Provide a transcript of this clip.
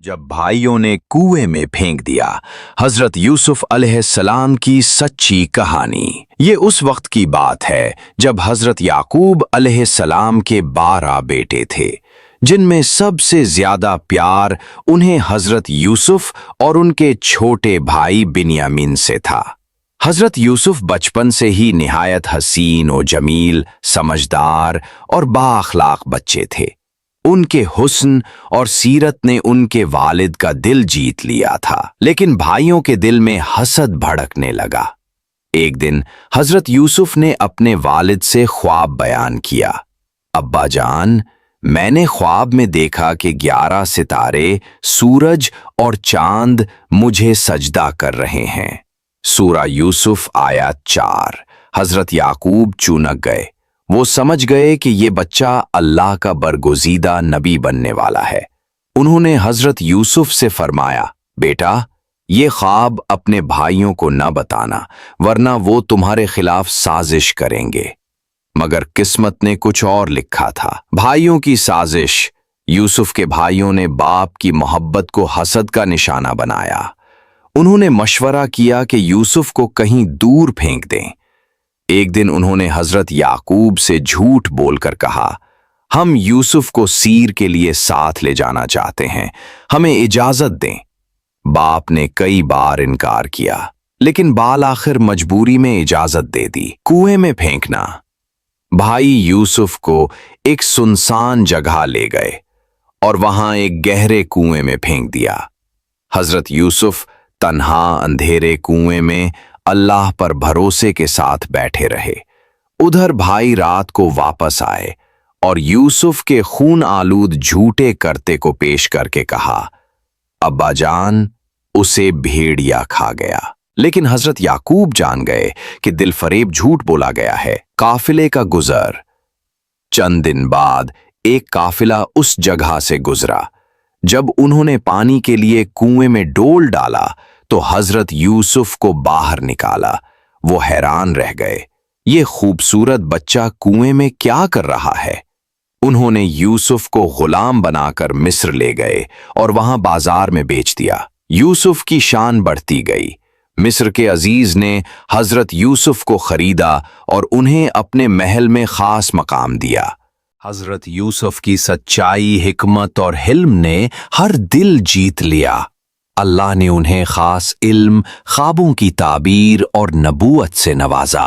जब भाइयों ने कुएं में फेंक दिया। हजरत यूसुफ अलैहिस्सलाम की सच्ची कहानी। ये उस वक्त की बात है जब हजरत याकूब अलैहिस्सलाम के 12 बेटे थे, जिनमें सबसे ज्यादा प्यार उन्हें हजरत यूसुफ और उनके छोटे भाई बिन्यामीन से था। हजरत यूसुफ बचपन से ही निहायत हसीन और जमील, समझदार और बाअखलाक बच्चे थे। उनके हुस्न और सीरत ने उनके वालिद का दिल जीत लिया था, लेकिन भाइयों के दिल में हसद भड़कने लगा। एक दिन हजरत यूसुफ ने अपने वालिद से ख्वाब बयान किया। अब्बा जान, मैंने ख्वाब में देखा कि 11 सितारे, सूरज और चांद मुझे सजदा कर रहे हैं। सूरा यूसुफ आयत 4। हजरत याकूब चुनक गए। वो समझ गए कि ये बच्चा अल्लाह का बरगुज़ीदा नबी बनने वाला है। उन्होंने हजरत यूसुफ से फरमाया, बेटा, ये ख्वाब अपने भाइयों को न बताना, वरना वो तुम्हारे खिलाफ साजिश करेंगे। मगर किस्मत ने कुछ और लिखा था। भाइयों की साजिश। यूसुफ के भाइयों ने बाप की मोहब्बत को हसद का निशाना बनाया। उन्होंने मशवरा किया कि यूसुफ को कहीं दूर फेंक दें। एक दिन उन्होंने हजरत याकूब से झूठ बोलकर कहा, हम यूसुफ को सीर के लिए साथ ले जाना चाहते हैं, हमें इजाजत दें। बाप ने कई बार इनकार किया, लेकिन बाल आखिर मजबूरी में इजाजत दे दी। कुएं में फेंकना। भाई यूसुफ को एक सुनसान जगह ले गए और वहां एक गहरे कुएं में फेंक दिया। हजरत यूसुफ तन्हा अंधेरे कुएं में अल्लाह पर भरोसे के साथ बैठे रहे। उधर भाई रात को वापस आए और यूसुफ के खून आलूद झूठे करते को पेश करके कहा, अब्बा जान, उसे भेड़िया खा गया। लेकिन हजरत याकूब जान गए कि दिलफरेब झूठ बोला गया है। काफिले का गुजर। चंद दिन बाद एक काफिला उस जगह से गुजरा। जब उन्होंने पानी के लिए कुएं में डोल डाला तो हजरत यूसुफ को बाहर निकाला। वो हैरान रह गए, ये खूबसूरत बच्चा कुएं में क्या कर रहा है। उन्होंने यूसुफ को गुलाम बनाकर मिस्र ले गए और वहां बाजार में बेच दिया। यूसुफ की शान बढ़ती गई। मिस्र के अजीज ने हजरत यूसुफ को खरीदा और उन्हें अपने महल में खास मकाम दिया। हजरत यूसुफ की सच्चाई, हिकमत और हिल्म ने हर दिल जीत लिया। अल्लाह ने उन्हें खास इल्म, ख्वाबों की ताबीर और नबूवत से नवाजा।